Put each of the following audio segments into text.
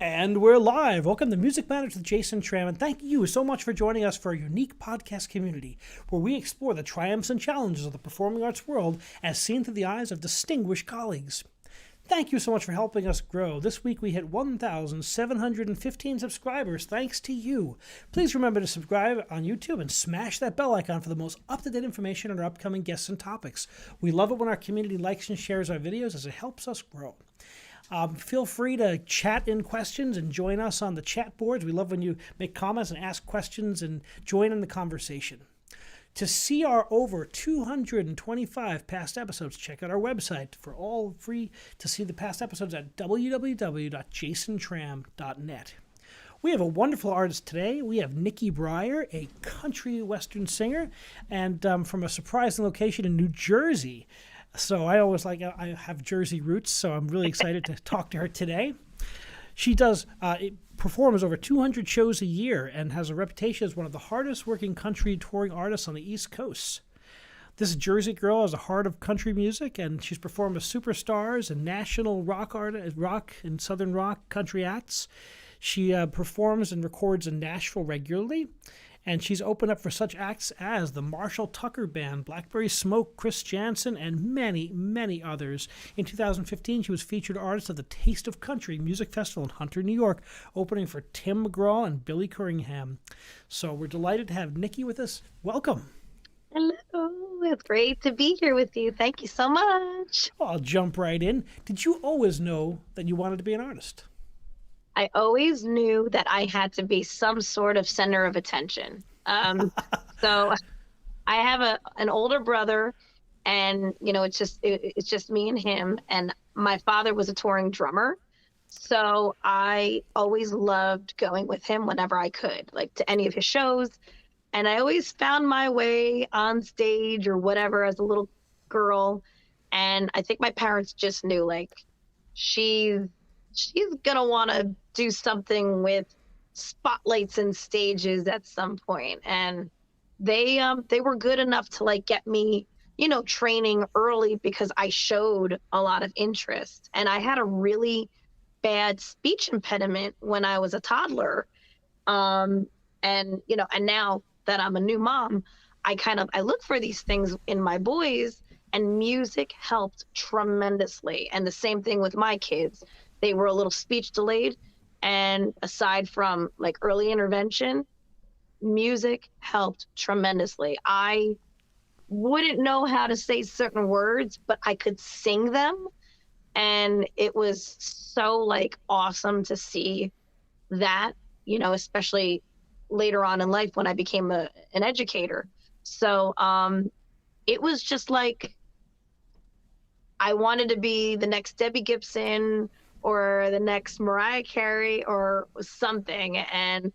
And we're live. Welcome to Music Matters with Jason Tramm, and thank you so much for joining us for our unique podcast community, where we explore the triumphs and challenges of the performing arts world as seen through the eyes of distinguished colleagues. Thank you so much for helping us grow. This week we hit 1,715 subscribers thanks to you. Please remember to subscribe on YouTube and smash that bell icon for the most up-to-date information on our upcoming guests and topics. We love it when our community likes and shares our videos as it helps us grow. Feel free to chat in questions and join us on the chat boards. We love when you make comments and ask questions and join in the conversation. To see our over 225 past episodes, check out our website for all free to see the past episodes at www.jasontram.net. We have a wonderful artist today. We have Nikki Briar, a country western singer, and from a surprising location in New Jersey. So I always I have Jersey roots, so I'm really excited to talk to her today. She performs over 200 shows a year and has a reputation as one of the hardest working country touring artists on the East Coast. This Jersey girl has a heart of country music, and she's performed with superstars and national rock and southern rock country acts. She performs and records in Nashville regularly. And she's opened up for such acts as the Marshall Tucker Band, Blackberry Smoke, Chris Jansen, and many, many others. In 2015, she was featured artist of the Taste of Country Music Festival in Hunter, New York, opening for Tim McGraw and Billy Curringham. So we're delighted to have Nikki with us. Welcome. Hello. It's great to be here with you. Thank you so much. Well, I'll jump right in. Did you always know that you wanted to be an artist? I always knew that I had to be some sort of center of attention. So I have an older brother, and it's just me and him. And my father was a touring drummer, so I always loved going with him whenever I could, like to any of his shows. And I always found my way on stage or whatever as a little girl. And I think my parents just knew, like, she's gonna want to do something with spotlights and stages at some point. And they were good enough to like get me, training early because I showed a lot of interest. And I had a really bad speech impediment when I was a toddler. And now that I'm a new mom, I look for these things in my boys, and music helped tremendously. And the same thing with my kids. They were a little speech delayed. And aside from like early intervention, music helped tremendously. I wouldn't know how to say certain words, but I could sing them. And it was so like awesome to see that, especially later on in life when I became an educator. So it was just like, I wanted to be the next Debbie Gibson or the next Mariah Carey or something. And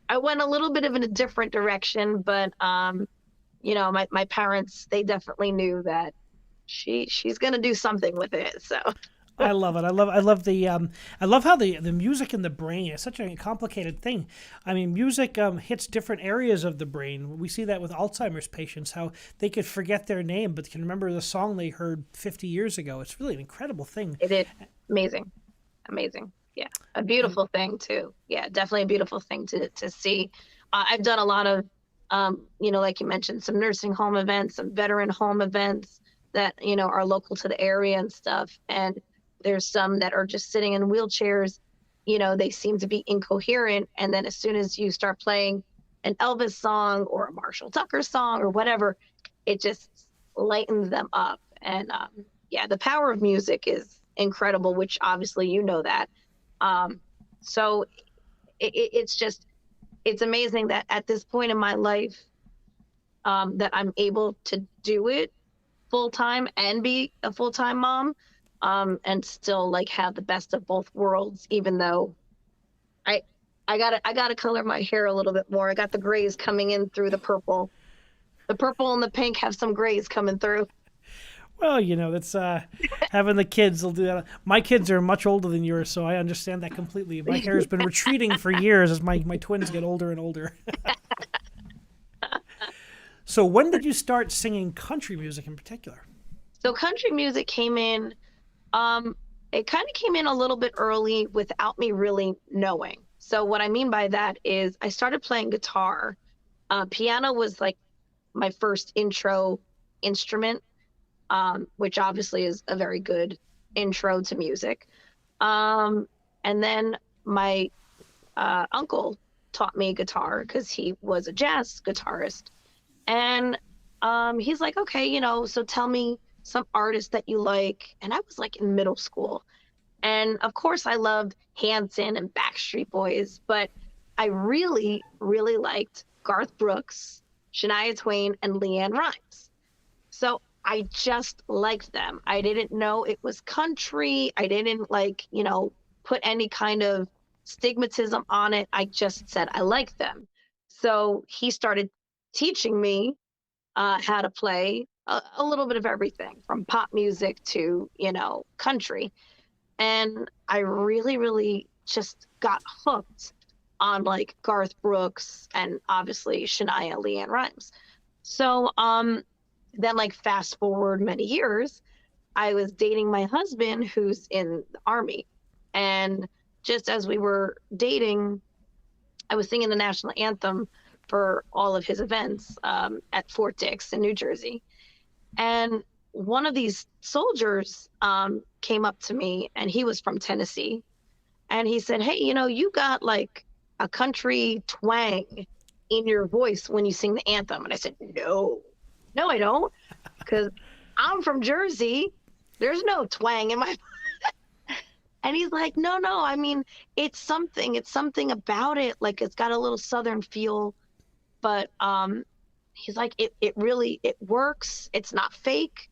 I went a little bit of in a different direction, but, my parents, they definitely knew that she's going to do something with it. So I love it. I love how the music in the brain is such a complicated thing. I mean, music hits different areas of the brain. We see that with Alzheimer's patients, how they could forget their name, but can remember the song they heard 50 years ago. It's really an incredible thing. It is amazing. Yeah. A beautiful thing too. Yeah, definitely a beautiful thing to see. I've done a lot of, like you mentioned, some nursing home events, some veteran home events that, are local to the area and stuff. And there's some that are just sitting in wheelchairs, they seem to be incoherent. And then as soon as you start playing an Elvis song or a Marshall Tucker song or whatever, it just lightens them up. And the power of music is incredible, which obviously that. So it's amazing that at this point in my life that I'm able to do it full-time and be a full-time mom, and still like have the best of both worlds, even though I gotta color my hair a little bit more. I got the grays coming in through the purple. The purple and the pink have some grays coming through. Well, that's having the kids will do that. My kids are much older than yours, so I understand that completely. My hair has been retreating for years as my twins get older and older. So when did you start singing country music in particular? So country music came in it kind of came in a little bit early without me really knowing. So what I mean by that is I started playing guitar. Piano was like my first intro instrument, which obviously is a very good intro to music. Um, and then my uncle taught me guitar because he was a jazz guitarist. And he's like, okay, so tell me some artists that you like. And I was like in middle school. And of course, I loved Hanson and Backstreet Boys, but I really, really liked Garth Brooks, Shania Twain, and Leanne Rimes. So I just liked them. I didn't know it was country. I didn't like, put any kind of stigmatism on it. I just said I like them. So he started teaching me how to play a little bit of everything from pop music to, country. And I really, really just got hooked on like Garth Brooks and obviously Shania Leanne Rimes. So then like fast forward many years, I was dating my husband who's in the army. And just as we were dating, I was singing the national anthem for all of his events at Fort Dix in New Jersey. And one of these soldiers came up to me, and he was from Tennessee. And he said, hey, you got like a country twang in your voice when you sing the anthem. And I said, no, I don't. Because I'm from Jersey. There's no twang in my. And he's like, no, I mean, it's something about it. Like it's got a little Southern feel, but he's like, it really, it works. It's not fake.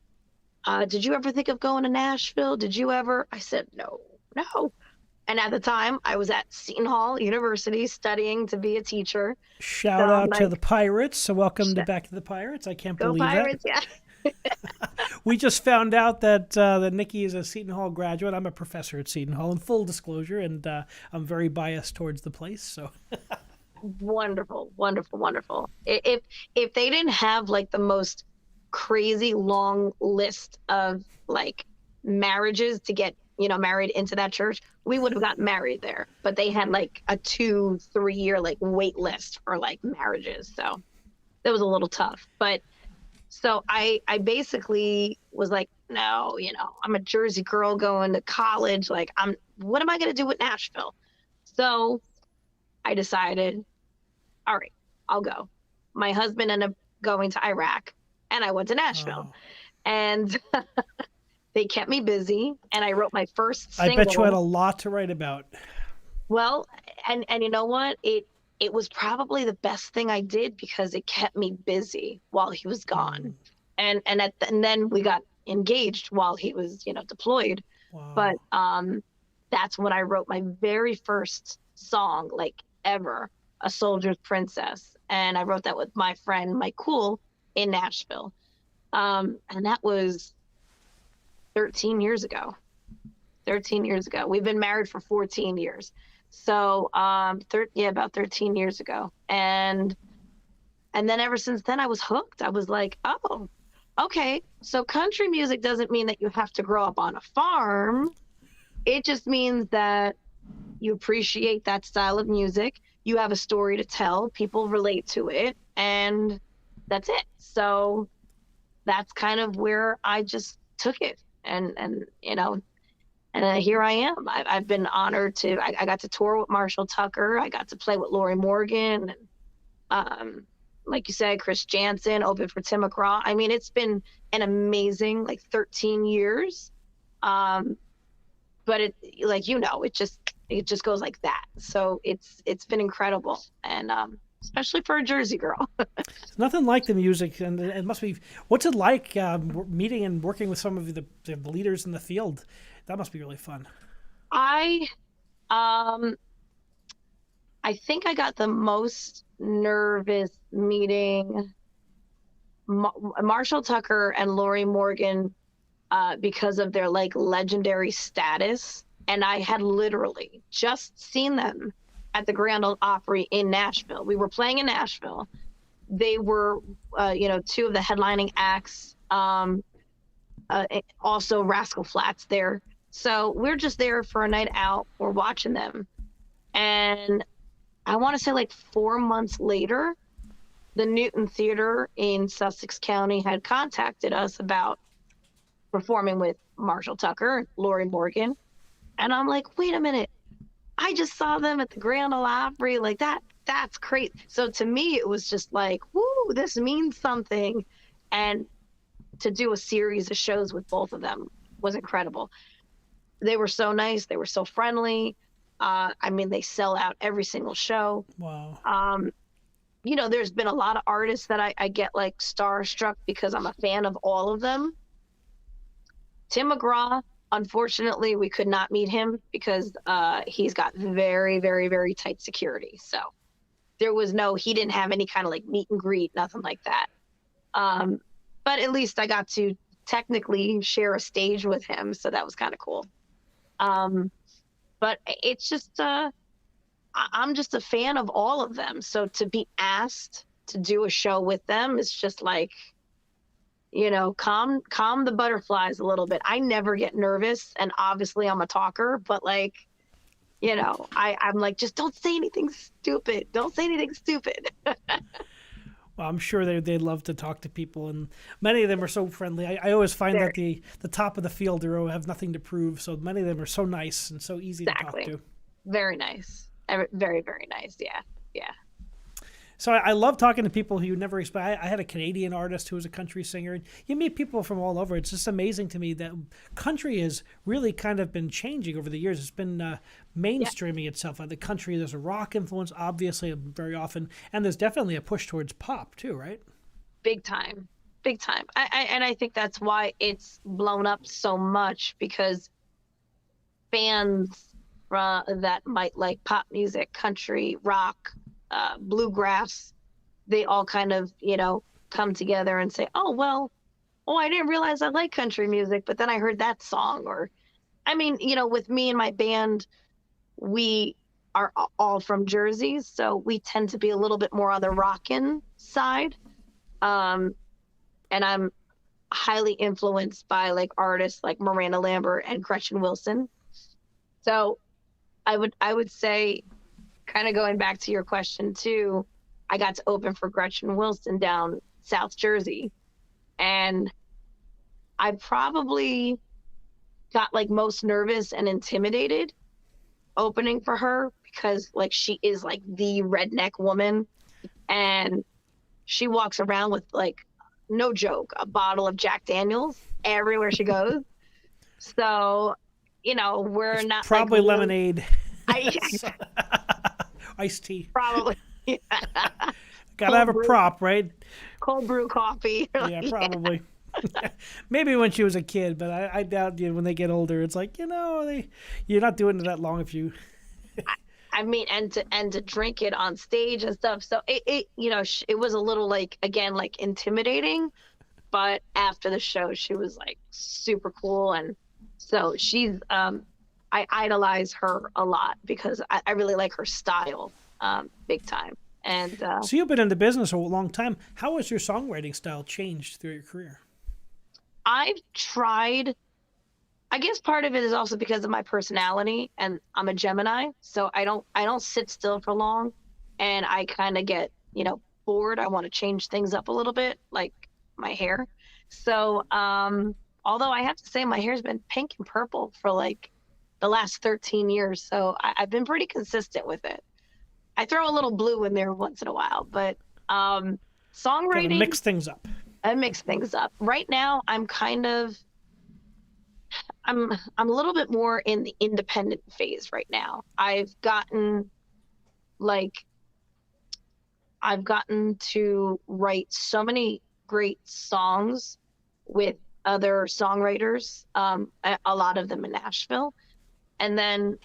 Did you ever think of going to Nashville? Did you ever? I said, no. And at the time I was at Seton Hall University studying to be a teacher. Shout out to the Pirates. So welcome back to the Pirates. I can't believe Pirates, that. Yeah. We just found out that Nikki is a Seton Hall graduate. I'm a professor at Seton Hall, in full disclosure, and I'm very biased towards the place. So wonderful. If they didn't have like the most crazy long list of like marriages to get married into that church, we would have gotten married there. But they had like a 2-3 year like wait list for like marriages, so that was a little tough. But so I basically was like, no, I'm a Jersey girl going to college. Like, what am I going to do with Nashville? So I decided, all right, I'll go. My husband ended up going to Iraq, and I went to Nashville. And they kept me busy, and I wrote my first single. I bet you had a lot to write about. Well, and you know what? It was probably the best thing I did because it kept me busy while he was gone. And then we got engaged while he was, deployed. Wow. But that's when I wrote my very first song, like ever, A Soldier's Princess. And I wrote that with my friend, Mike Cool, in Nashville. And that was 13 years ago. 13 years ago. We've been married for 14 years. So, about 13 years ago. And then ever since then, I was hooked. I was like, oh, okay. So country music doesn't mean that you have to grow up on a farm. It just means that you appreciate that style of music. You have a story to tell. People relate to it. And that's it. So that's kind of where I just took it. And here I am. I've been honored to. I got to tour with Marshall Tucker. I got to play with Lori Morgan, and like you said, Chris Jansen, open for Tim McGraw. I mean, it's been an amazing 13 years. But it it just goes like that. So it's been incredible, and especially for a Jersey girl. Nothing like the music, and it must be. What's it like meeting and working with some of the leaders in the field? That must be really fun. I think I got the most nervous meeting Marshall Tucker and Lori Morgan because of their legendary status. And I had literally just seen them at the Grand Ole Opry in Nashville. We were playing in Nashville. They were, two of the headlining acts. Also Rascal Flatts there. So we're just there for a night out. We're watching them. And I want to say like 4 months later, the Newton Theater in Sussex County had contacted us about performing with Marshall Tucker, Lori Morgan. And I'm like, wait a minute. I just saw them at the Grand Ole Opry. Like that's crazy. So to me, it was just like, whoo, this means something. And to do a series of shows with both of them was incredible. They were so nice. They were so friendly. I mean, they sell out every single show. Wow. You know, there's been a lot of artists that I get like starstruck because I'm a fan of all of them. Tim McGraw, unfortunately, we could not meet him because he's got very, very, very tight security. So he didn't have any kind of like meet and greet, nothing like that. But at least I got to technically share a stage with him. So that was kind of cool. But it's just, I'm just a fan of all of them. So to be asked to do a show with them is just like, you know, calm the butterflies a little bit. I never get nervous, and obviously I'm a talker, but like, you know, I'm like, just don't say anything stupid. Don't say anything stupid. Well, I'm sure they love to talk to people, and many of them are so friendly. I always find that the top of the field have nothing to prove, so many of them are so nice and so easy to talk to. Very nice. Very, very nice. Yeah. Yeah. So I love talking to people who you never expect. I had a Canadian artist who was a country singer, and you meet people from all over. It's just amazing to me that country has really kind of been changing over the years. It's been mainstreaming itself. The country, there's a rock influence, obviously, very often, and there's definitely a push towards pop too, right? Big time. Big time. I think that's why it's blown up so much, because fans that might like pop music, country, rock, bluegrass, they all kind of, you know, come together and say, oh, I didn't realize I like country music, but then I heard that song. Or, I mean, you know, with me and my band, we are all from Jersey, so we tend to be a little bit more on the rockin' side. And I'm highly influenced by like artists like Miranda Lambert and Gretchen Wilson. So I would say, kind of going back to your question too, I got to open for Gretchen Wilson down South Jersey, and I probably got like most nervous and intimidated opening for her, because like she is like the redneck woman, and she walks around with, like, no joke, a bottle of Jack Daniels everywhere she goes. So, you know, we're not probably like, lemonade. Iced tea. Probably. Gotta have a prop, right? Cold brew coffee. Yeah, probably. Maybe when she was a kid, but I doubt when they get older, it's like, you know, you're not doing it that long if you. I mean, and to drink it on stage and stuff. So it you know, it was a little like, again, like intimidating, but after the show, she was like super cool. And so she's, I idolize her a lot because I really like her style, big time. And so you've been in the business a long time. How has your songwriting style changed through your career? I've tried. I guess part of it is also because of my personality, and I'm a Gemini, so I don't sit still for long, and I kind of get, you know, bored. I want to change things up a little bit, like my hair. So although I have to say my hair's been pink and purple for like the last 13 years, so I've been pretty consistent with it. I throw a little blue in there once in a while, but songwriting, mix things up. I mix things up. Right now, I'm a little bit more in the independent phase right now. I've gotten to write so many great songs with other songwriters, a lot of them in Nashville. And then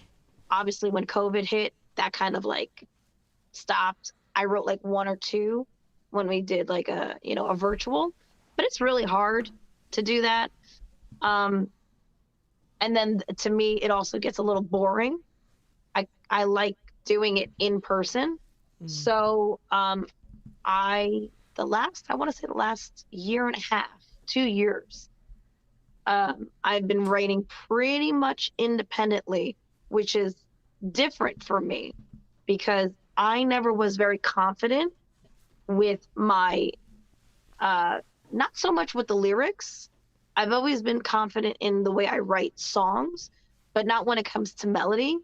obviously when COVID hit, that kind of like stopped. I wrote like one or two when we did like a virtual, but it's really hard to do that. And then to me, it also gets a little boring. I like doing it in person. So I want to say the last year and a half, 2 years, I've been writing pretty much independently, which is different for me because I never was very confident with my, not so much with the lyrics. I've always been confident in the way I write songs, but not when it comes to melody.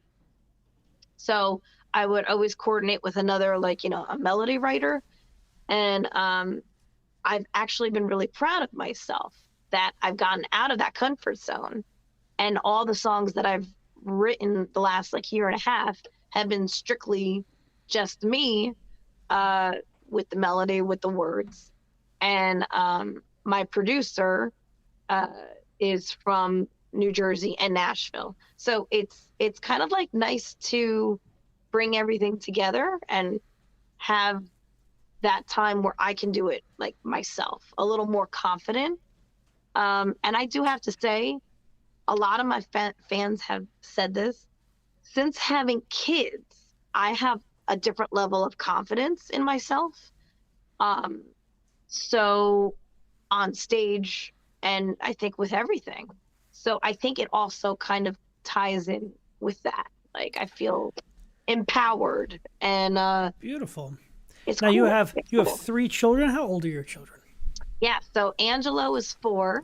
So I would always coordinate with another, like, a melody writer. And I've actually been really proud of myself that I've gotten out of that comfort zone. And all the songs that I've written the last like year and a half have been strictly just me, uh, with the melody, with the words. And my producer uh, is from New Jersey and Nashville. So it's kind of like nice to bring everything together and have that time where I can do it like myself, a little more confident. And I do have to say, a lot of my fans have said this. Since having kids, I have a different level of confidence in myself. Um, so on stage, and I think with everything. So I think it also kind of ties in with that. Like I feel empowered, and Beautiful. it's Now you cool. have It's you have cool. 3 children. How old are your children? Yeah. So Angelo is 4,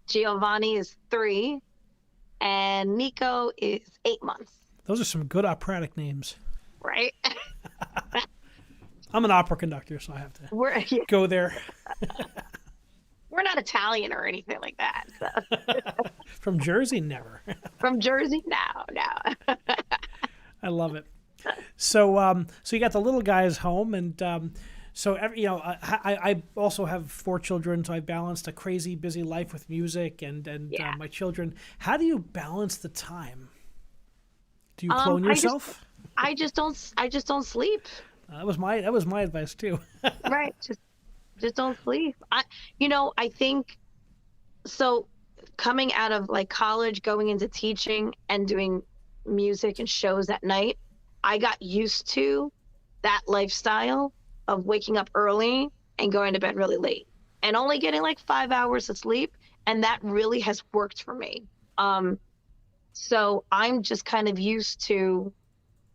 Giovanni is 3, and Nico is 8 months. Those are some good operatic names. Right? I'm an opera conductor, so I have to We're yeah, go there. we're not Italian or anything like that. So. From Jersey, never. From Jersey? No, no. I love it. So you got the little guys home, and so I also have 4 children, so I balanced a crazy busy life with music and Yeah. my children. How do you balance the time? Do you clone I just yourself? I just don't sleep. That was my advice too. Right. Just don't sleep. I think so coming out of like college, going into teaching and doing music and shows at night, I got used to that lifestyle of waking up early and going to bed really late and only getting like 5 hours of sleep. And that really has worked for me. Um, so I'm just kind of used to,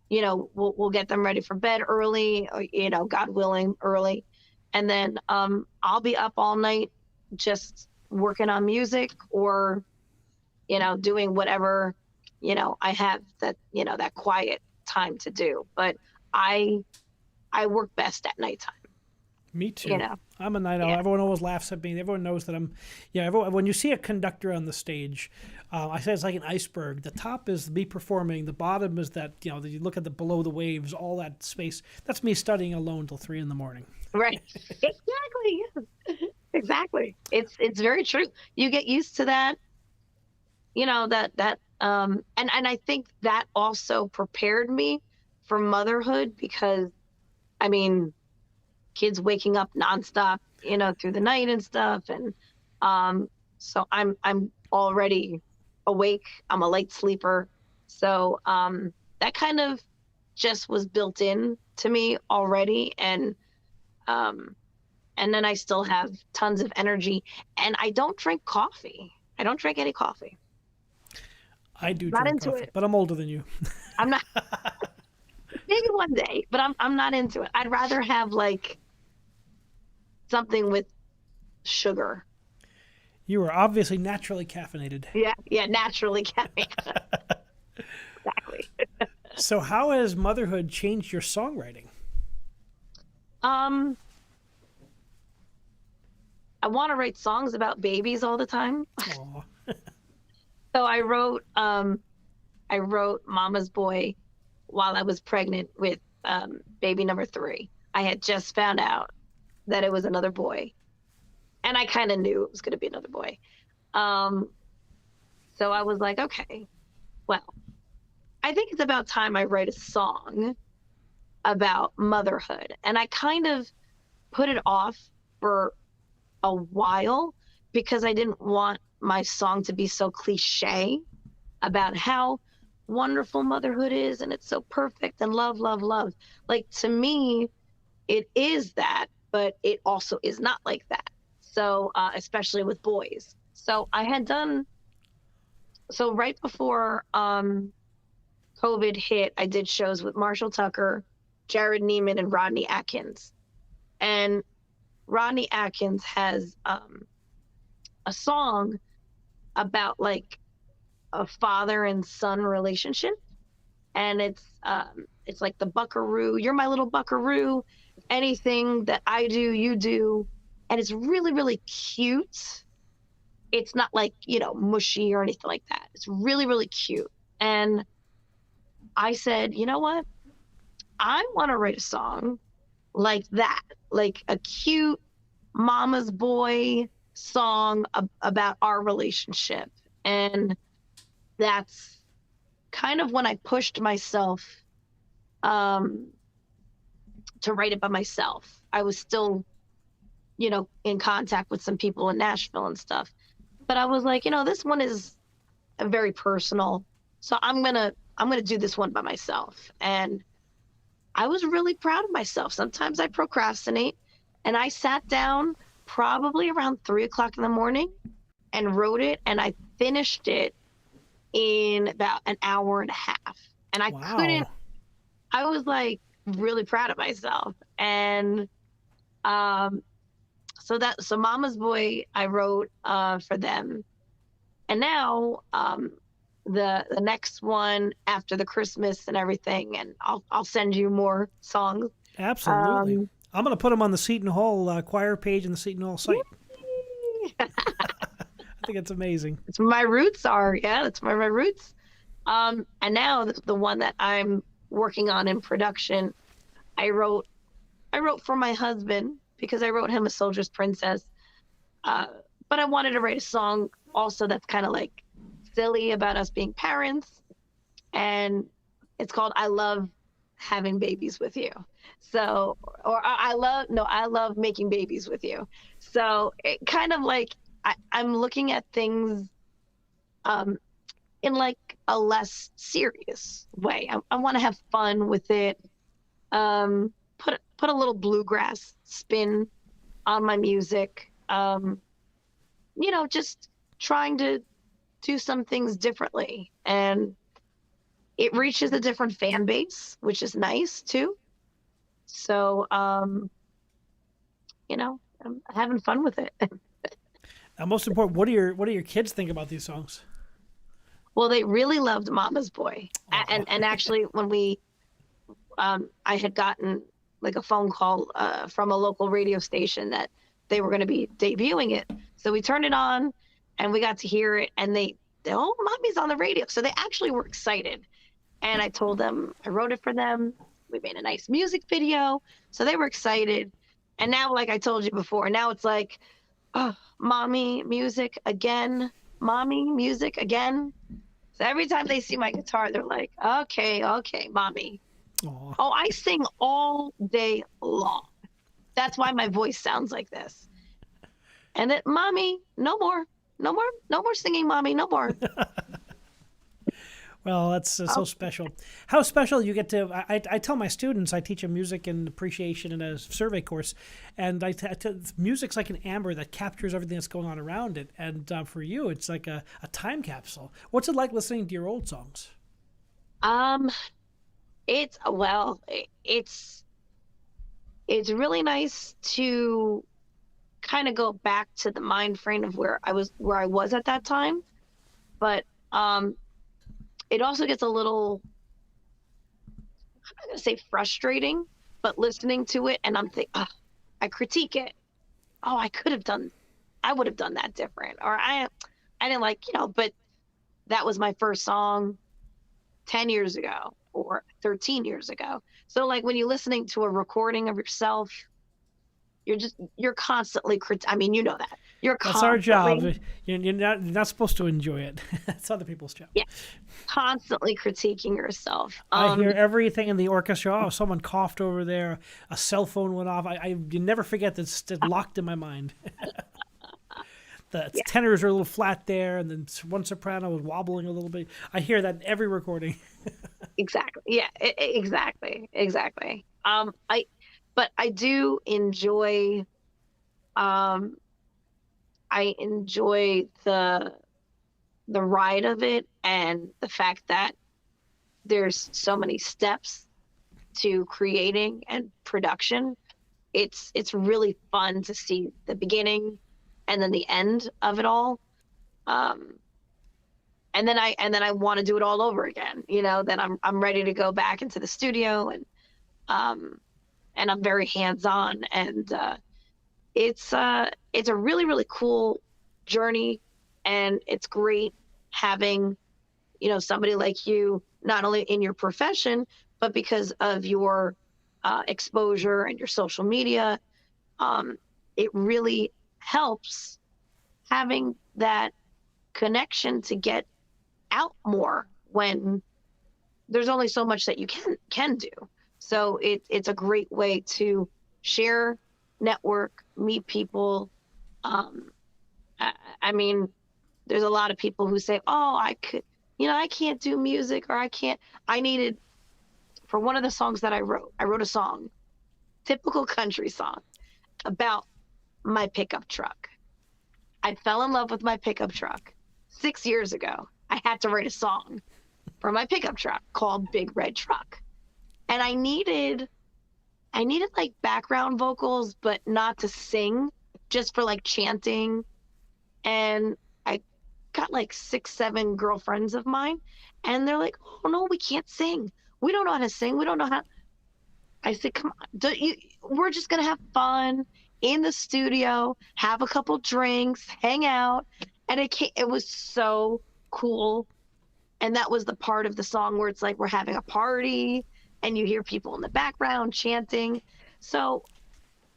we'll get them ready for bed early, or, God willing, early. And then I'll be up all night just working on music or, doing whatever, I have that quiet time to do. But I I work best at nighttime, Me you too. know. I'm a night owl. Yeah. Everyone always laughs at me. Everyone knows that I'm, yeah. Everyone, when you see a conductor on the stage, I say it's like an iceberg. The top is me performing. The bottom is that you look at the below the waves, all that space. That's me studying alone till 3 in the morning. Right. Exactly. Yes. Exactly. It's very true. You get used to that, and I think that also prepared me for motherhood because I mean, kids waking up nonstop, through the night and stuff, and so I'm already awake. I'm a light sleeper, so that kind of just was built in to me already, um, and then I still have tons of energy, and I don't drink coffee. I don't drink any coffee. I do Not drink into coffee, it. but I'm older than you. I'm not. Maybe one day, but I'm not into it. I'd rather have like something with sugar. You are obviously naturally caffeinated. Yeah, yeah, naturally caffeine. Exactly. So how has motherhood changed your songwriting? Um, I want to write songs about babies all the time. Aw. So I wrote Mama's Boy while I was pregnant with baby number 3. I had just found out that it was another boy, and I kind of knew it was going to be another boy. Um, so I was like, okay, well, I think it's about time I write a song about motherhood. And I kind of put it off for a while because I didn't want my song to be so cliche about how wonderful motherhood is and it's so perfect and love, love, love. Like to me, it is that, but it also is not like that. So, especially with boys. So I had done so right before COVID hit, I did shows with Marshall Tucker, Jared Neiman, and Rodney Atkins. And Rodney Atkins has a song about like a father and son relationship, and it's like the buckaroo. You're my little buckaroo. Anything that I do, you do, and it's really really cute. It's not like mushy or anything like that. It's really really cute. And I said, you know what? I want to write a song like that, like a cute mama's boy song about our relationship. And that's kind of when I pushed myself um, to write it by myself. I was still, in contact with some people in Nashville and stuff. But I was like, this one is very personal. So I'm gonna do this one by myself. And I was really proud of myself. Sometimes I procrastinate, and I sat down probably around 3 o'clock in the morning and wrote it, and I finished it in about an hour and a half. And Wow. I was like really proud of myself. And um, so Mama's Boy, I wrote for them. And now the next one after the Christmas and everything, and I'll send you more songs. Absolutely. Um, I'm going to put them on the Seton Hall choir page and the Seton Hall site. I think it's amazing. That's where my roots are. Yeah, that's where my roots. And now the one that I'm working on in production, I wrote for my husband because I wrote him a Soldier's Princess. But I wanted to write a song also that's kind of like silly about us being parents, and it's called "I Love Having Babies with You." So, or I love making babies with you. So it kind of like I'm looking at things um, in like a less serious way. I want to have fun with it. Put a little bluegrass spin on my music. Just trying to do some things differently, and it reaches a different fan base, which is nice too. So, I'm having fun with it. Now, most important, what do your kids think about these songs? Well, they really loved Mama's Boy, Oh, and actually, when I had gotten like a phone call from a local radio station that they were going to be debuting it, so we turned it on, and we got to hear it, and oh, Mommy's on the radio, so they actually were excited. And I told them I wrote it for them. We made a nice music video, so they were excited. And now, like I told you before, now it's like, oh, mommy music again, mommy music again. So every time they see my guitar, they're like, okay, okay, mommy. oh. Oh, I sing all day long. That's why my voice sounds like this. And then, mommy, no more, no more, no more singing, mommy, no more. Well, that's so Oh, special. How special you get to. I tell my students, I teach a music and appreciation in a survey course, and music's like an amber that captures everything that's going on around it. And for you, it's like a time capsule. What's it like listening to your old songs? um, it's really nice to kind of go back to the mind frame of where I was at that time, but it also gets a little, I'm not gonna say frustrating, but listening to it and I'm thinking, oh, I critique it. Oh, I would have done that different, or I didn't like, but that was my first song 10 years ago or 13 years ago. So like when you're listening to a recording of yourself, you're constantly I mean, you know that. You're That's our job. constantly You're not supposed to enjoy it. That's other people's job. yeah, constantly critiquing yourself. I hear everything in the orchestra. Oh, someone coughed over there. A cell phone went off. You never forget that's locked in my mind. The Yeah, tenors are a little flat there, and then one soprano was wobbling a little bit. I hear that in every recording. exactly. Yeah, exactly. Exactly. But I do enjoy um I enjoy the ride of it, and the fact that there's so many steps to creating and production. It's really fun to see the beginning and then the end of it all. Um, and then I want to do it all over again. Then I'm ready to go back into the studio, um and I'm very hands on, and it's a really really cool journey, and it's great having somebody like you, not only in your profession, but because of your exposure and your social media. um, it really helps having that connection to get out more when there's only so much that you can do. So it's a great way to share, network, meet people. Um, I mean, there's a lot of people who say, "Oh, I can't do music, or I can't." I needed for one of the songs that I wrote. I wrote a song, typical country song, about my pickup truck. I fell in love with my pickup truck 6 years ago. I had to write a song for my pickup truck called Big Red Truck. And I needed like background vocals, but not to sing, just for like chanting. And I got like 6, 7 girlfriends of mine, and they're like, "Oh no, we can't sing. We don't know how to sing. We don't know how." I said, "Come on, we're just gonna have fun in the studio, have a couple drinks, hang out." And it was so cool. And that was the part of the song where it's like we're having a party, and you hear people in the background chanting. So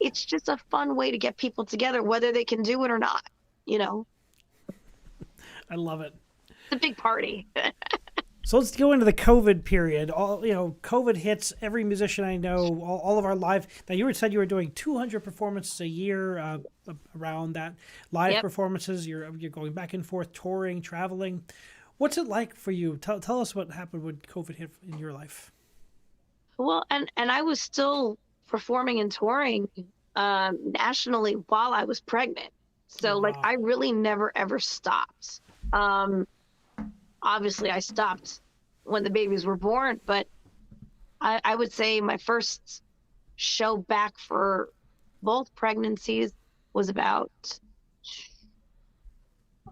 it's just a fun way to get people together, whether they can do it or not. You know, I love it. it's a big party. So let's go into the COVID period. COVID hits every musician I know. All of our live. Now you said you were doing 200 performances a year, around that live Yep. performances. You're going back and forth, touring, traveling. What's it like for you? Tell us what happened when COVID hit in your life. Well, and I was still performing and touring nationally while I was pregnant. Oh, So like wow. I really never ever stopped. Um, Obviously I stopped when the babies were born, but I would say my first show back for both pregnancies was about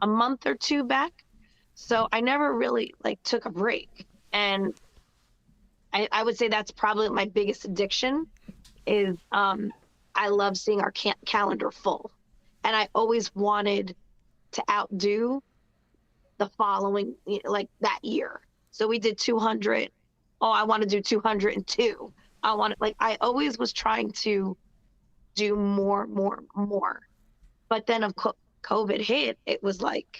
a month or two back. So I never really like took a break. And I would say that's probably my biggest addiction is I love seeing our calendar full. And I always wanted to outdo the following, like that year. So we did 200. Oh, I want to do 202. I always was trying to do more, more, more. But then of COVID hit, it was like,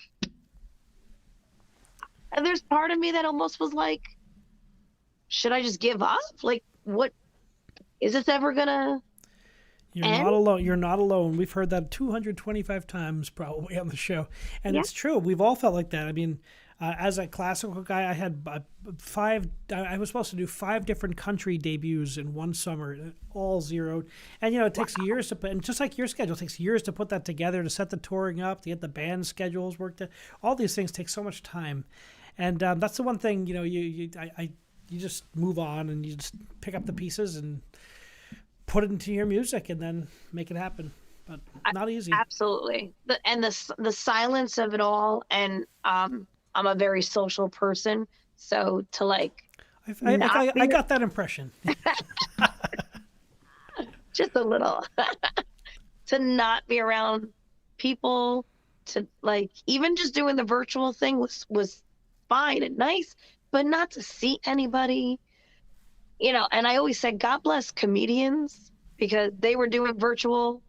and there's part of me that almost was like, should I just give up? Like, what is this ever gonna You're end? not alone. You're not alone. We've heard that 225 times probably on the show, and Yeah. it's true. We've all felt like that. I mean, as a classical guy, I had five. I was supposed to do 5 different country debuts in one summer, all zeroed. And it takes years to put. And just like your schedule, it takes years to put that together, to set the touring up, to get the band schedules worked. All these things take so much time, and that's the one thing. You just move on, and you just pick up the pieces and put it into your music, and then make it happen. But not easy. Absolutely. The silence of it all, and I'm a very social person, so to like not I be got that impression. just a little to not be around people, to like even just doing the virtual thing was fine and nice, but not to see anybody. And I always said, God bless comedians, because they were doing virtual,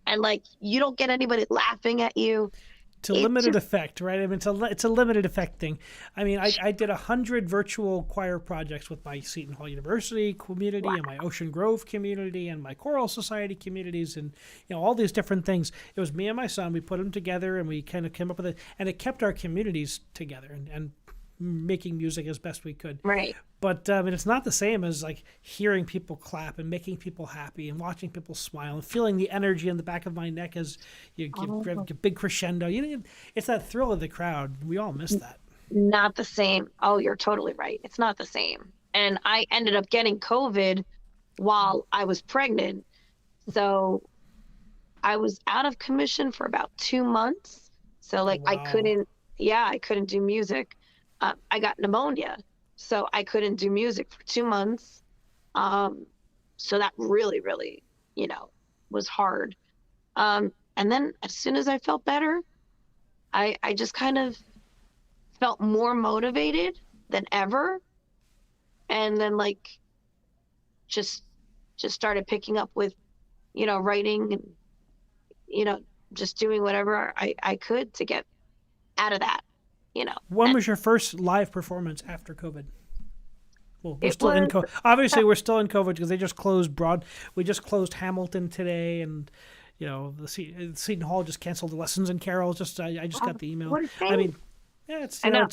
and like you don't get anybody laughing at you. It's a It limited just effect, right? I mean, it's a limited effect thing. I mean, I did 100 virtual choir projects with my Seton Hall University community, wow. and my Ocean Grove community, and my Choral Society communities, and all these different things. It was me and my son. We put them together, and we kind of came up with it, and it kept our communities together. And making music as best we could. Right. But it's not the same as like hearing people clap and making people happy and watching people smile and feeling the energy in the back of my neck as you give Oh, a big crescendo. It's that thrill of the crowd. We all miss that. not the same. Oh, you're totally right. It's not the same. And I ended up getting COVID while I was pregnant. So I was out of commission for about 2 months. So Oh, like I wow. couldn't, yeah, I couldn't do music. I got pneumonia, so I couldn't do music for 2 months. Um, so that really, really, you know, was hard. And then as soon as I felt better, I just kind of felt more motivated than ever. And then like just just started picking up with, writing and, you know, just doing whatever I could to get out of that, you know. When And was your first live performance after COVID? Well, we're it still in was COVID. Obviously, we're still in COVID because they just closed We just closed Hamilton today, and Seton Hall just canceled the lessons and carols. I just got the email. what a I shame. mean, yeah, it's I know.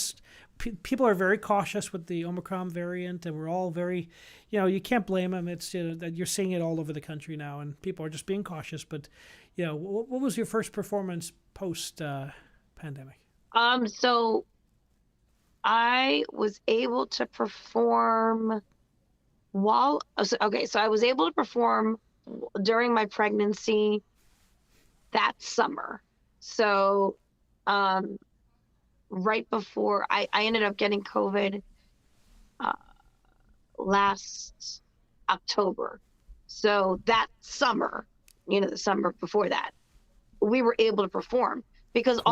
people are very cautious with the Omicron variant, and we're all very, you can't blame them. It's that you're seeing it all over the country now, and people are just being cautious. But what was your first performance post pandemic? So I was able to perform so I was able to perform during my pregnancy that summer. So, um, right before I ended up getting COVID uh, last October. So that summer, the summer before that, we were able to perform because Cool.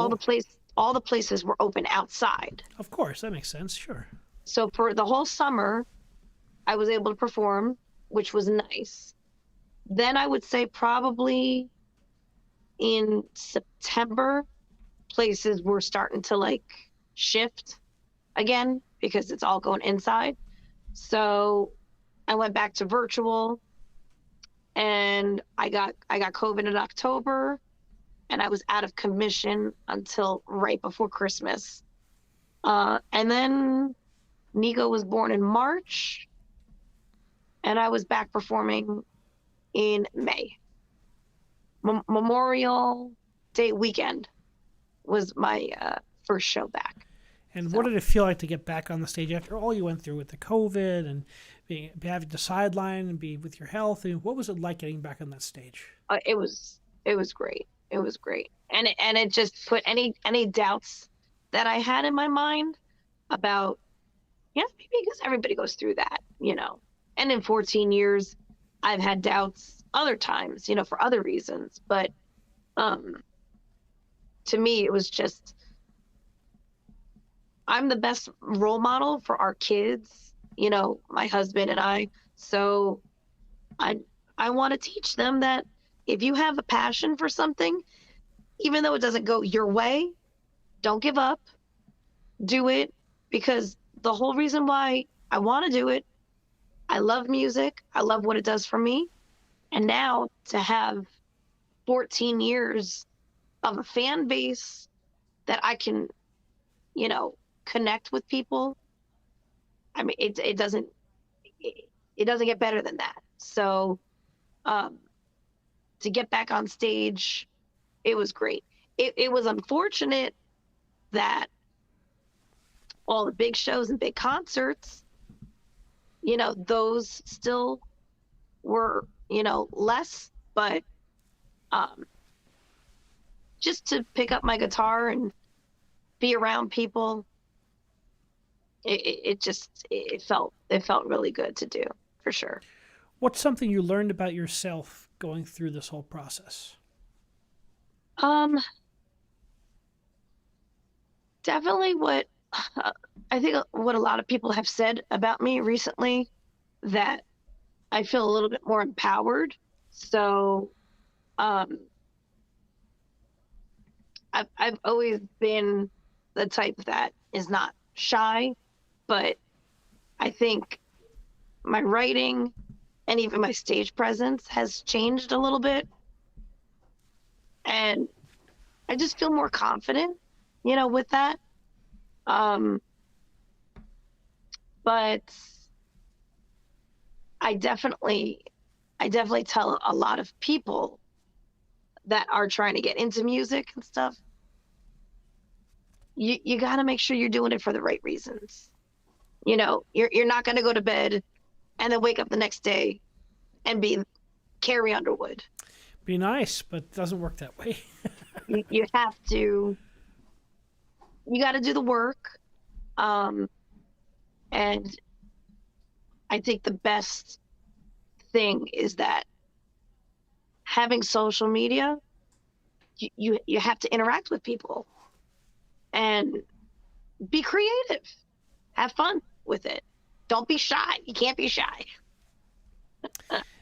all the places were open outside. Of course, that makes sense. Sure. So for the whole summer, I was able to perform, which was nice. Then I would say probably in September, places were starting to like shift again because it's all going inside. So I went back to virtual and I got COVID in October and I was out of commission until right before Christmas. And then Nico was born in March and I was back performing in May. Memorial Day weekend was my first show back. And what So did it feel like to get back on the stage after all you went through with the COVID and having to sideline and be with your health? And what was it like getting back on that stage? it was great. It was great, and it just put any doubts that I had in my mind about, maybe because everybody goes through that. And in 14 years, I've had doubts other times, for other reasons, but um, to me, it was just I'm the best role model for our kids, my husband and I. So I I want to teach them that if you have a passion for something, even though it doesn't go your way, don't give up. Do it because the whole reason why I want to do it, I love music. I love what it does for me. And now to have 14 years of a fan base that I can, connect with people. I mean, it doesn't get better than that. So, um, to get back on stage, it was great. It was unfortunate that all the big shows and big concerts, those still were, less, but um, just to pick up my guitar and be around people, it felt really good to do for sure. What's something you learned about yourself going through this whole process? Um, Definitely I think what a lot of people have said about me recently, that I feel a little bit more empowered. So, um, I've always been the type that is not shy, but I think my writing and even my stage presence has changed a little bit, and I just feel more confident, with that. Um, but I definitely tell a lot of people that are trying to get into music and stuff, you got to make sure you're doing it for the right reasons. You're not going to go to bed and then wake up the next day and be Carrie Underwood. Be nice, but it doesn't work that way. You have to. You got to do the work, and I think the best thing is that having social media, you have to interact with people and be creative, have fun with it. Don't be shy. You can't be shy.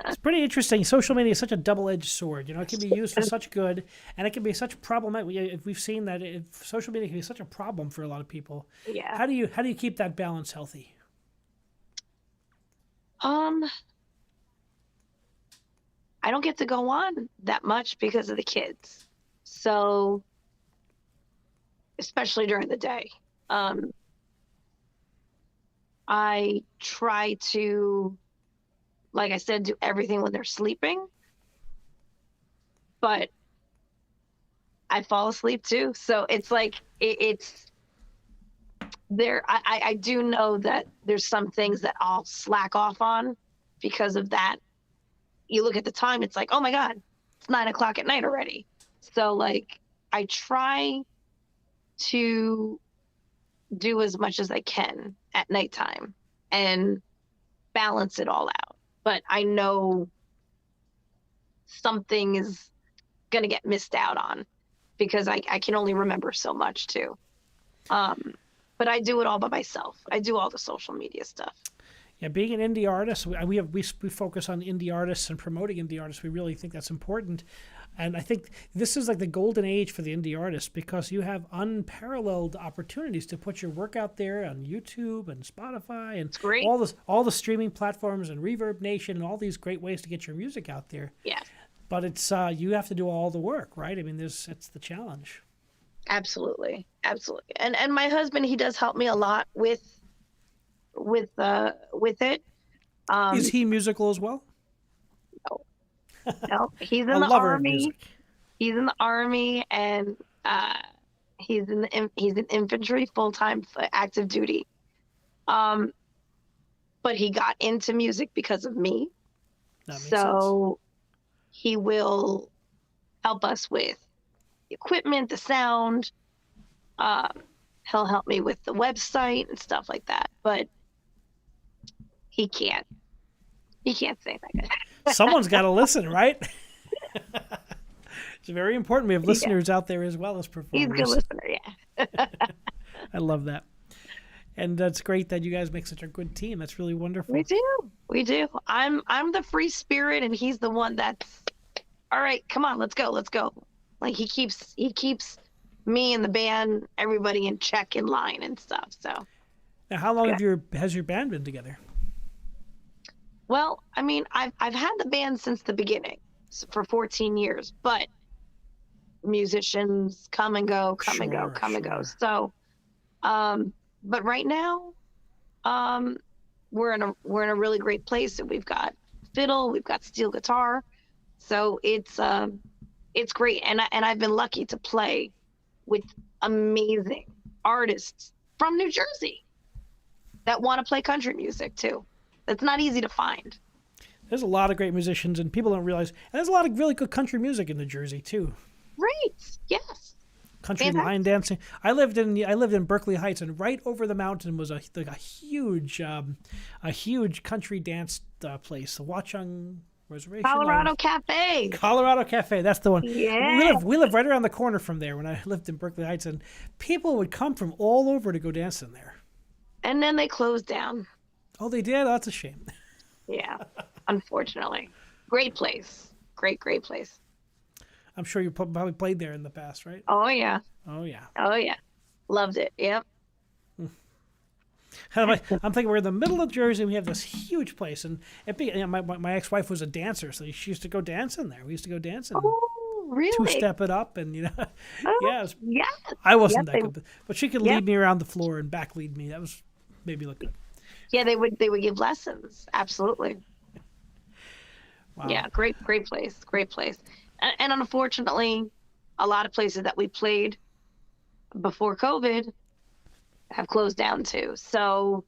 It's pretty interesting. Social media is such a double-edged sword. It can be used for such good, and it can be such problematic. We've seen that social media can be such a problem for a lot of people. Yeah. How do you keep that balance healthy? I don't get to go on that much because of the kids. So, especially during the day, I try to, like I said, do everything when they're sleeping, but I fall asleep too. So it's like, it's there. I do know that there's some things that I'll slack off on because of that. You look at the time, it's like, oh my God, it's 9:00 at night already. So like, I try to do as much as I can at nighttime and balance it all out. But I know something is going to get missed out on because I can only remember so much too. But I do it all by myself. I do all the social media stuff. Yeah, being an indie artist, we focus on indie artists and promoting indie artists. We really think that's important. And I think this is like the golden age for the indie artist because you have unparalleled opportunities to put your work out there on YouTube and Spotify and all the streaming platforms and Reverb Nation and all these great ways to get your music out there. Yeah. But it's you have to do all the work, right? I mean, it's the challenge. Absolutely. Absolutely. And my husband, he does help me a lot with it. Is he musical as well? No, he's in the army. He's in the army, and he's in infantry, full-time active duty. But he got into music because of me. That makes sense. He will help us with the equipment, the sound. He'll help me with the website and stuff like that. But he can't sing that good. Someone's got to listen, right? It's very important. We have listeners out there as well as performers. He's a good listener, yeah. I love that. And that's great that you guys make such a good team. That's really wonderful. We do. I'm the free spirit, and he's the one that's, all right, come on, let's go. Like he keeps me and the band, everybody in check, in line and stuff. So. Now, how long has your band been together? Well, I mean, I've had the band since the beginning, for 14 years, but musicians come and go. So, but right now, we're in a really great place, and we've got fiddle, we've got steel guitar, so it's great, and I've been lucky to play with amazing artists from New Jersey that want to play country music too. It's not easy to find. There's a lot of great musicians, and people don't realize. And there's a lot of really good country music in New Jersey too. Right. Yes. Country line dancing. I lived in Berkeley Heights, and right over the mountain was a huge country dance place, the Watchung Reservation. Colorado Cafe. Colorado Cafe. That's the one. Yeah. We live right around the corner from there when I lived in Berkeley Heights, and people would come from all over to go dance in there. And then they closed down. Oh, they did? Oh, that's a shame. Yeah, unfortunately. Great place. Great place. I'm sure you probably played there in the past, right? Oh, yeah. Oh, yeah. Oh, yeah. Loved it. Yep. I'm thinking we're in the middle of Jersey, and we have this huge place. And my ex-wife was a dancer, so she used to go dance in there. We used to go dancing. Oh, really? Two-step it up, and, yeah. I wasn't that good. But she could lead me around the floor and back lead me. That was maybe look good. Yeah, they would give lessons. Absolutely. Wow. Yeah, great place, great place. And unfortunately, a lot of places that we played before COVID have closed down too. So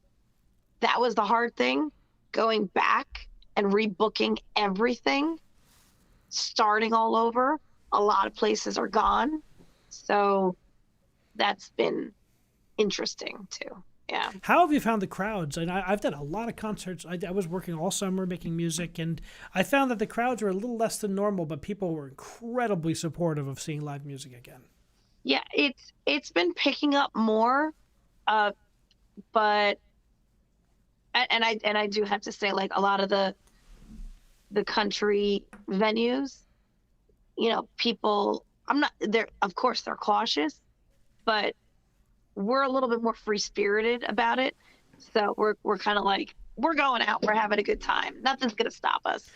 that was the hard thing, going back and rebooking everything, starting all over. A lot of places are gone. So that's been interesting too. Yeah. How have you found the crowds? And I've done a lot of concerts. I was working all summer making music, and I found that the crowds were a little less than normal, but people were incredibly supportive of seeing live music again. Yeah, it's been picking up more, uh, but and I do have to say, like, a lot of the country venues, people, I'm not there, of course they're cautious, but we're a little bit more free spirited about it. So we're kind of like, we're going out, we're having a good time. Nothing's gonna stop us.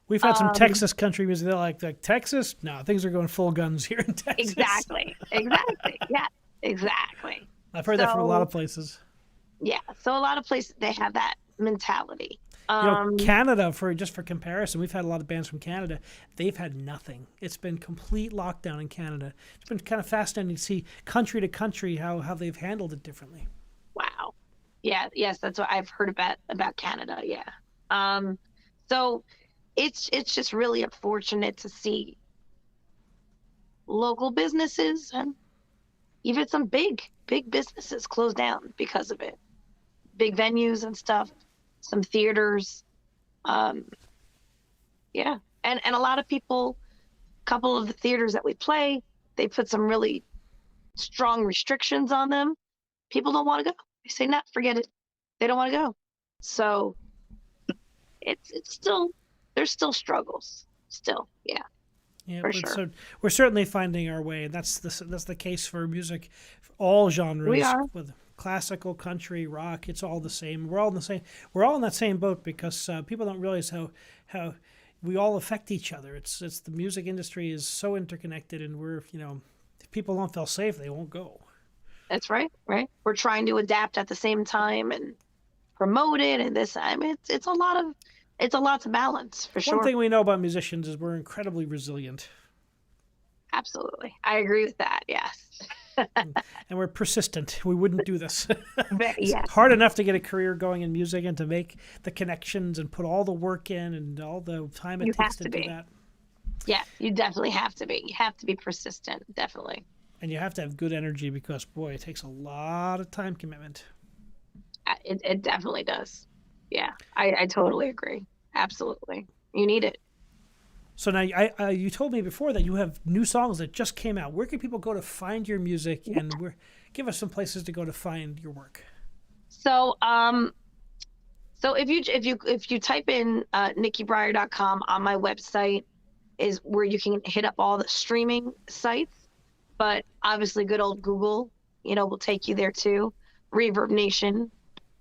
We've had some Um, Texas country music. They're like Texas? No, things are going full guns here in Texas. exactly. Yeah, exactly. I've heard that from a lot So of places. yeah, so a lot of places they have that mentality. Um, Canada, for comparison, we've had a lot of bands from Canada. They've had nothing. It's been complete lockdown in Canada. It's been kind of fascinating to see country to country how they've handled it differently. wow. Yeah, yes, that's what I've heard about Canada. Yeah. Um, so it's just really unfortunate to see local businesses and even some big businesses close down because of it. Big venues and stuff, some theaters. Um, yeah, and a lot of people. A couple of the theaters that we play, they put some really strong restrictions on them. People don't want to go. They say, "Nah, forget it." They don't want to go. So it's still, there's still struggles. Still, yeah, Yeah, for but sure. so we're certainly finding our way, and that's the case for music, for all We genres, are. with classical, country, rock. It's all the same. We're all in the same. We're all in that same boat because people don't realize how we all affect each other. It's the music industry is so interconnected, and we're if people don't feel safe, they won't go. That's right. Right. We're trying to adapt at the same time and promote it and this. I mean, it's a lot to balance for One sure. thing we know about musicians is we're incredibly resilient, Absolutely, I agree with that. Yes. and we're persistent. We wouldn't do this. It's Yes. hard enough to get a career going in music and to make the connections and put all the work in and all the time it You takes have to to do be. that. Yes, you definitely have to be. You have to be persistent. Definitely. And you have to have good energy because, boy, it takes a lot of time commitment. It definitely does. Yeah, I totally agree. Absolutely. You need it. So now, you told me before that you have new songs that just came out. Where can people go to find your music, and give us some places to go to find your work? So, so if you type in nikkibriar.com on my website is where you can hit up all the streaming sites, but obviously good old Google, will take you there too. Reverb Nation.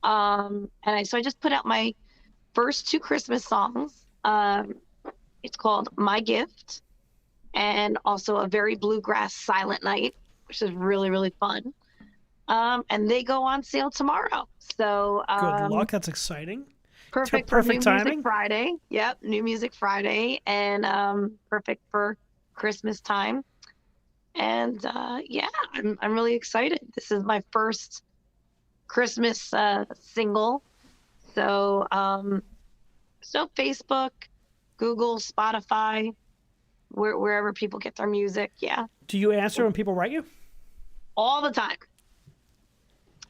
So I just put out my first two Christmas songs. It's called My Gift and also A Very Bluegrass Silent Night, which is really, really fun. And they go on sale tomorrow. So Good luck. That's exciting. perfect for New Perfect Music timing. Friday. Yep, New Music Friday, and perfect for Christmas time. And yeah, I'm really excited. This is my first Christmas single. So so Facebook, Google, Spotify, wherever people get their music. Yeah, Do you answer when people write you? all the time.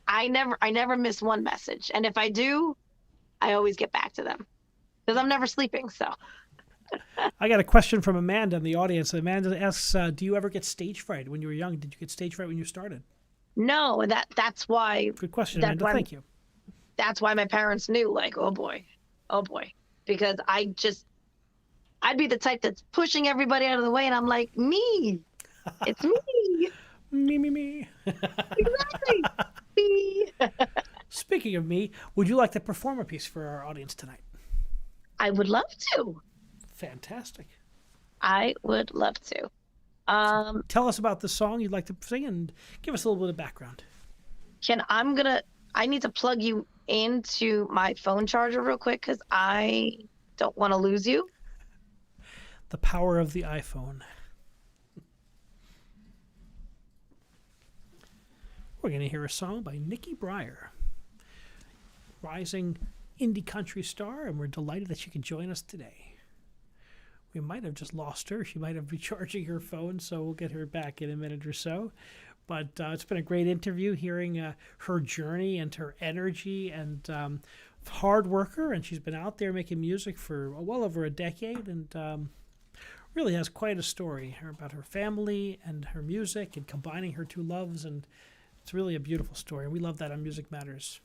I never miss one message, and if I do, I always get back to them because I'm never sleeping. So I got a question from Amanda in the audience. Amanda asks, "Do you ever get stage fright when you were young? Did you get stage fright when you started?" no, that's why Good question, that's Amanda. why Thank you. that's why my parents knew, like, oh boy, because I'd be the type that's pushing everybody out of the way, and I'm like, me, it's me, Me, me, me. exactly, me. Speaking of me, would you like to perform a piece for our audience tonight? I would love to. Fantastic. I would love to. So Um, tell us about the song you'd like to sing and give us a little bit of background. Ken, I need to plug you into my phone charger real quick because I don't want to lose you. The power of the iPhone. We're going to hear a song by Nikki Briar, rising indie country star, and we're delighted that she could join us today. We might have just lost her. She might have been charging her phone, so we'll get her back in a minute or so. But it's been a great interview, hearing her journey and her energy, and hard worker. And she's been out there making music for well over a decade, and really has quite a story about her family and her music and combining her two loves. And it's really a beautiful story. And we love that on Music Matters.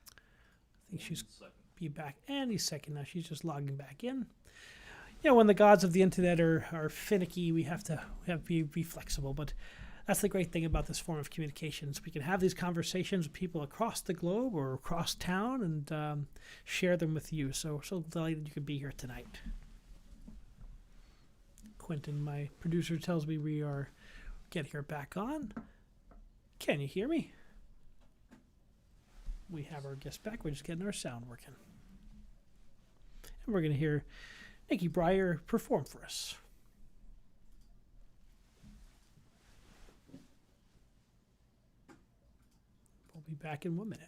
I think she's be back any second now. She's just logging back in. You know, when the gods of the internet are finicky, we have to be flexible. But that's the great thing about this form of communications. We can have these conversations with people across the globe or across town and share them with you. So delighted you could be here tonight. Quentin, my producer, tells me we are getting her back on. Can you hear me? We have our guest back. We're just getting our sound working. And we're going to hear Nikki Briar perform for us. We'll be back in 1 minute.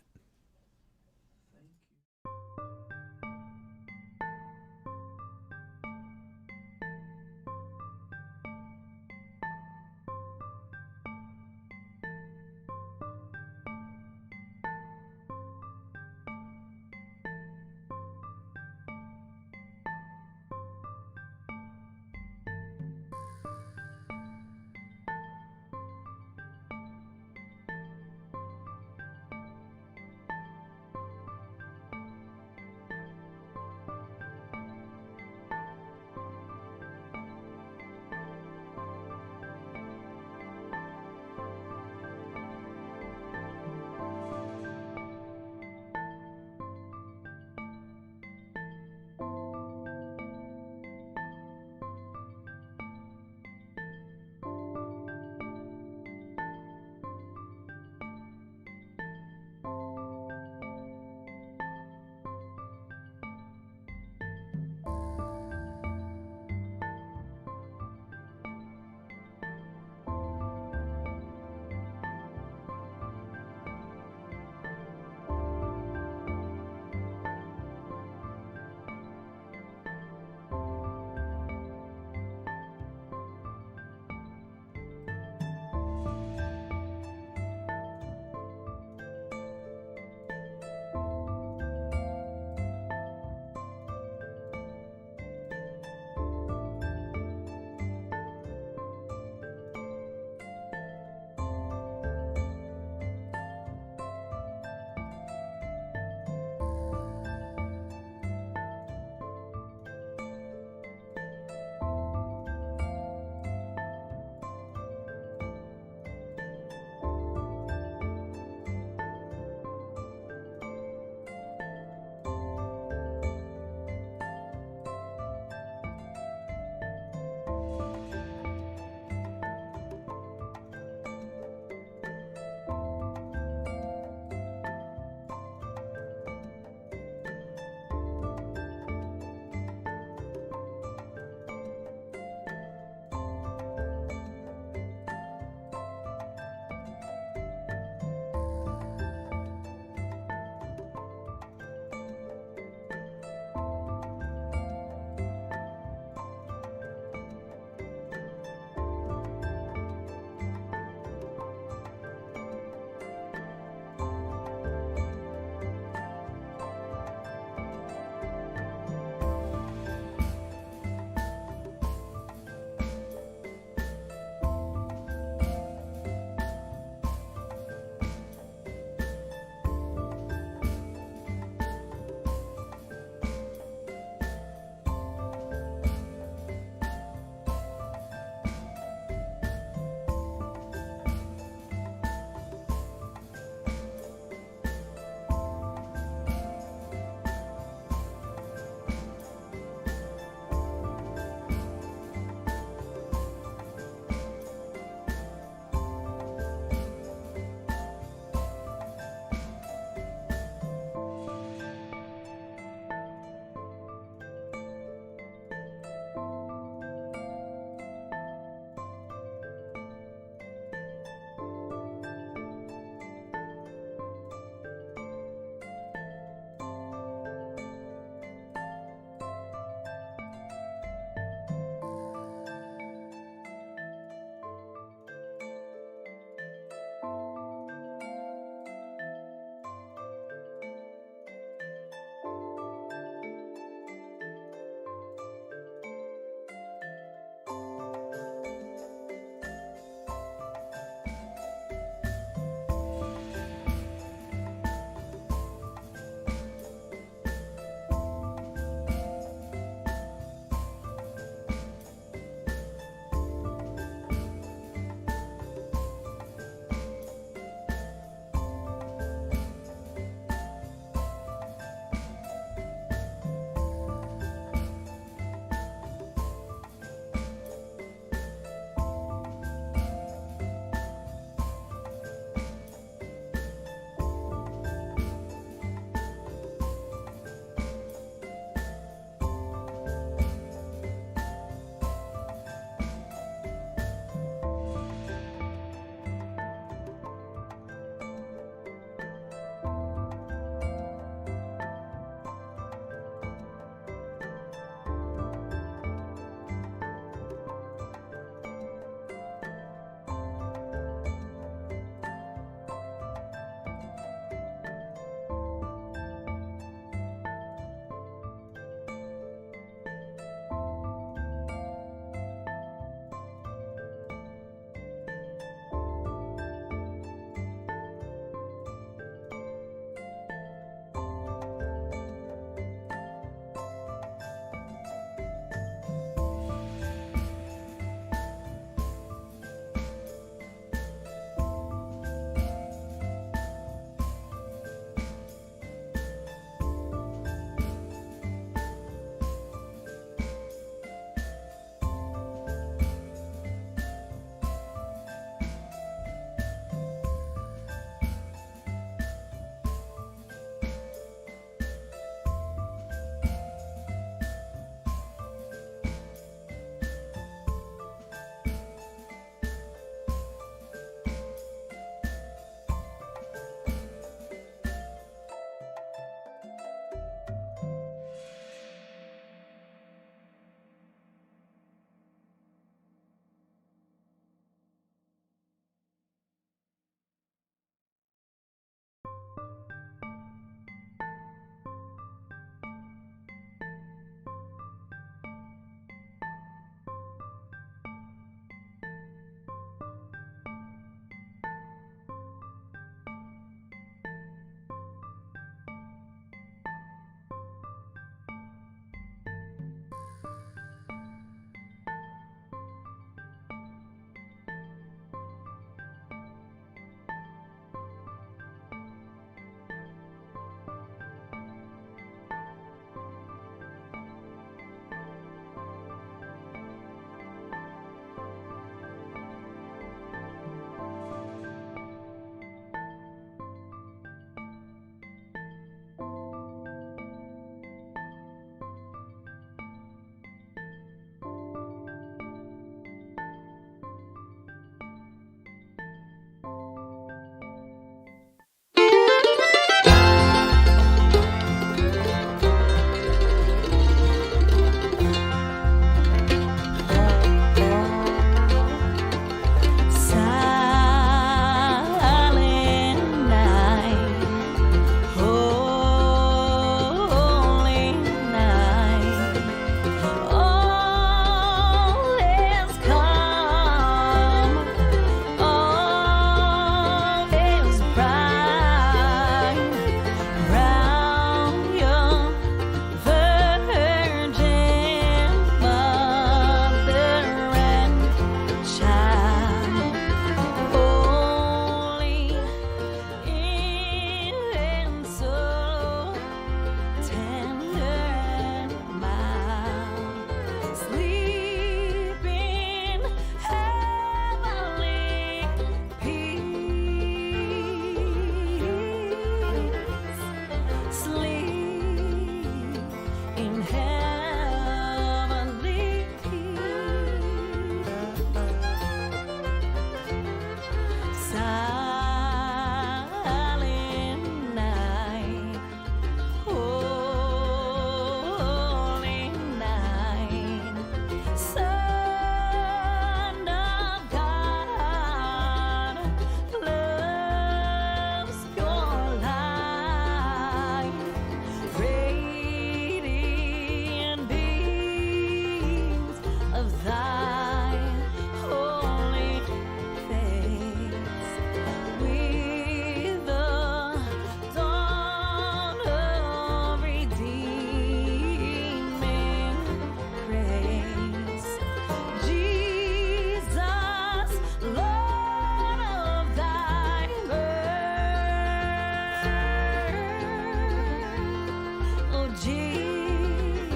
Jesus,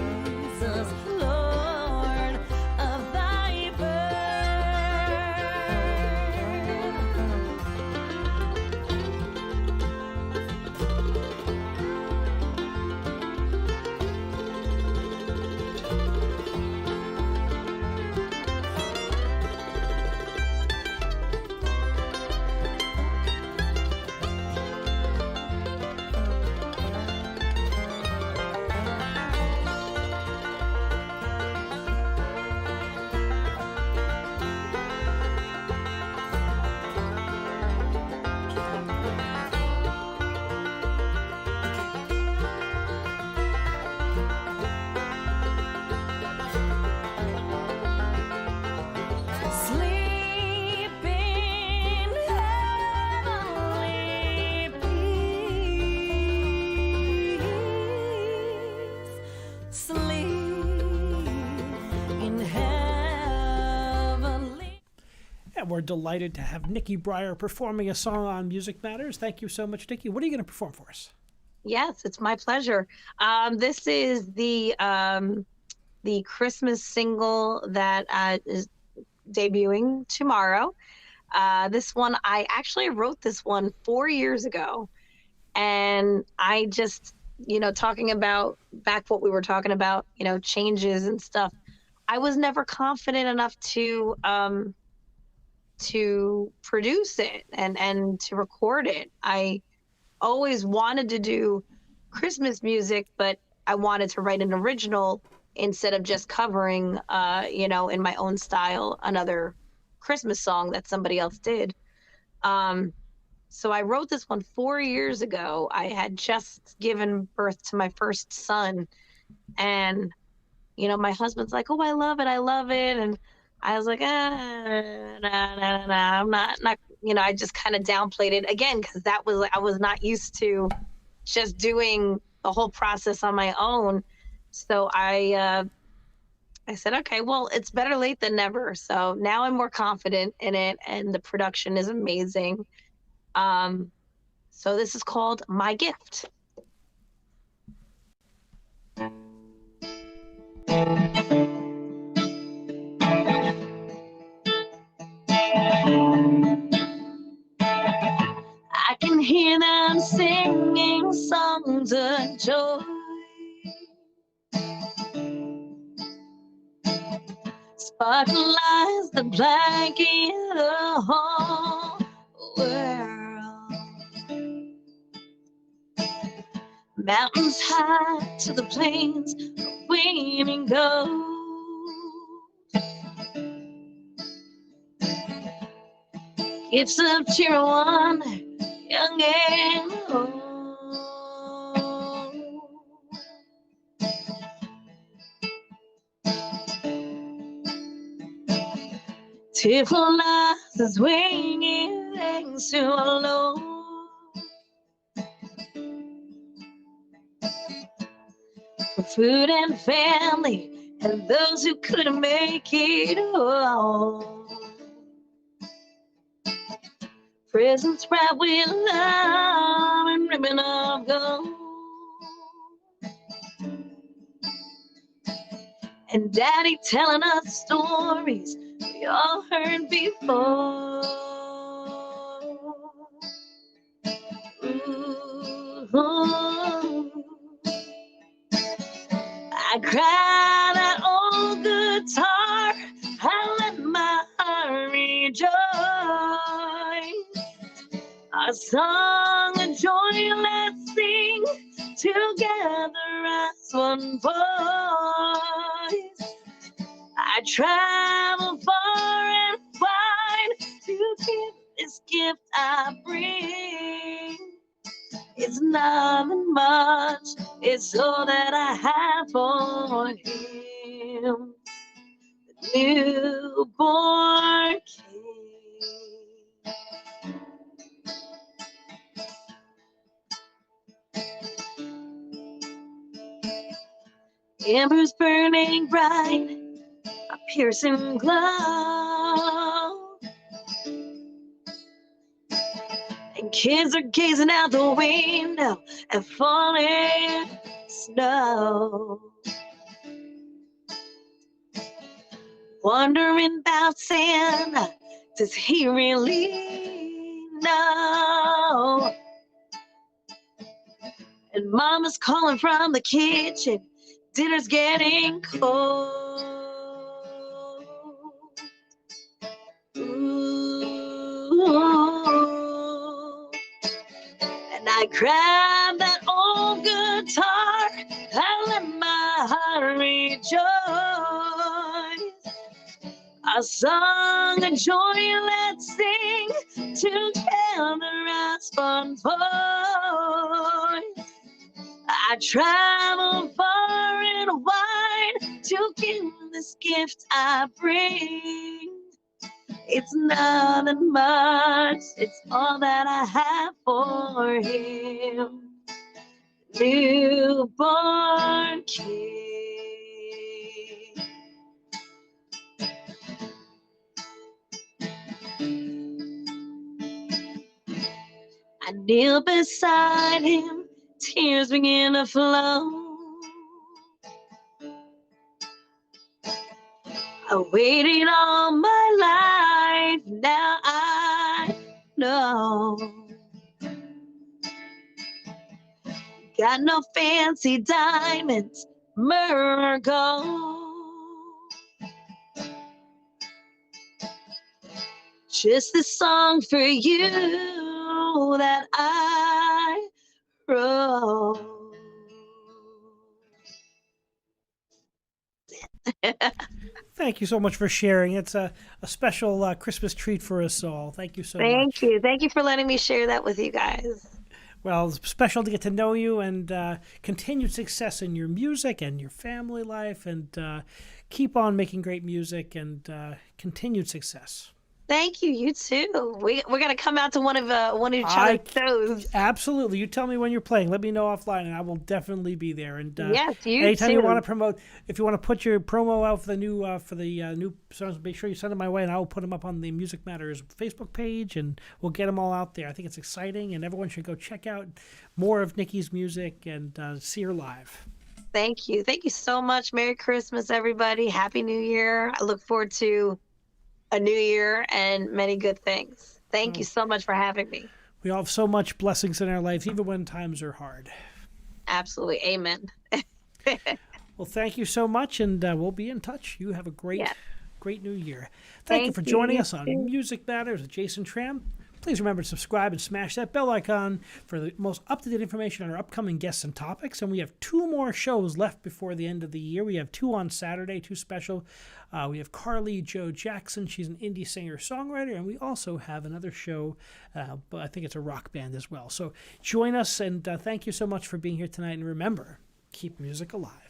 Lord of thy birth. Sleep in heavenly peace. Sleep in heavenly. And we're delighted to have Nikki Briar performing a song on Music Matters. Thank you so much, Nikki. What are you going to perform for us? Yes, it's my pleasure. This is the Christmas single that is debuting tomorrow. This one, I actually wrote this one 4 years ago, and I just, talking about back what we were talking about, changes and stuff. I was never confident enough to produce it and to record it. I always wanted to do Christmas music, but I wanted to write an original instead of just covering, in my own style, another Christmas song that somebody else did. So I wrote this one 4 years ago. I had just given birth to my first son, and my husband's like, "Oh, I love it, I love it," and I was like, I'm not. I just kind of downplayed it again because I was not used to just doing the whole process on my own. So I said, okay, well, it's better late than never. So now I'm more confident in it, and the production is amazing. So this is called My Gift. I can hear them singing songs of joy. Sparkle lights the blanket the whole world. Mountains high to the plains, gleaming gold. Gifts of cheer one, young and old. Tearful lights are swinging thanks to our Lord. For food and family and those who couldn't make it home. Presents wrapped with love and ribbon of gold. And Daddy telling us stories we all heard before. Ooh. I cried that old guitar, I let my heart rejoice. A song of joy, let's sing together as one voice. I travel far and wide to give this gift I bring. It's nothing much, it's all that I have for him. The newborn king. Embers burning bright, a piercing glow. And kids are gazing out the window and falling know. Wondering about Santa, does he really know? And Mama's calling from the kitchen, dinner's getting cold. Ooh. And I grabbed that old guitar, I let my heart rejoice. A song of joy, let's sing together as one voice. I travel far and wide to give this gift I bring. It's nothing much, it's all that I have for him. Newborn King. I kneel beside him, tears begin to flow. I waited all my life, now I know. Got no fancy diamonds, myrrh or gold. Just this song for you that I wrote. Thank you so much for sharing. It's a special Christmas treat for us all. Thank you so much. Thank you. Thank you for letting me share that with you guys. Well, it's special to get to know you, and continued success in your music and your family life, and keep on making great music, and continued success. Thank you. You too. We're gonna come out to one of each I other's shows. Absolutely. You tell me when you're playing. Let me know offline, and I will definitely be there. And Yes, you anytime too. you want to promote, if you want to put your promo out for the new songs, make sure you send them my way, and I will put them up on the Music Matters Facebook page, and we'll get them all out there. I think it's exciting, and everyone should go check out more of Nikki's music and see her live. Thank you. Thank you so much. Merry Christmas, everybody. Happy New Year. I look forward to a new year and many good things. Thank you so much for having me. We all have so much blessings in our lives, even when times are hard. Absolutely. Amen. Well, thank you so much, and we'll be in touch. You have a great, Yeah. great new year. Thank you Thank for you. joining You us on too. Music Matters with Jason Tramm. Please remember to subscribe and smash that bell icon for the most up-to-date information on our upcoming guests and topics. And we have 2 more shows left before the end of the year. We have 2 on Saturday, 2 special. We have Carly Joe Jackson. She's an indie singer-songwriter. And we also have another show, but I think it's a rock band as well. So join us, and thank you so much for being here tonight. And remember, keep music alive.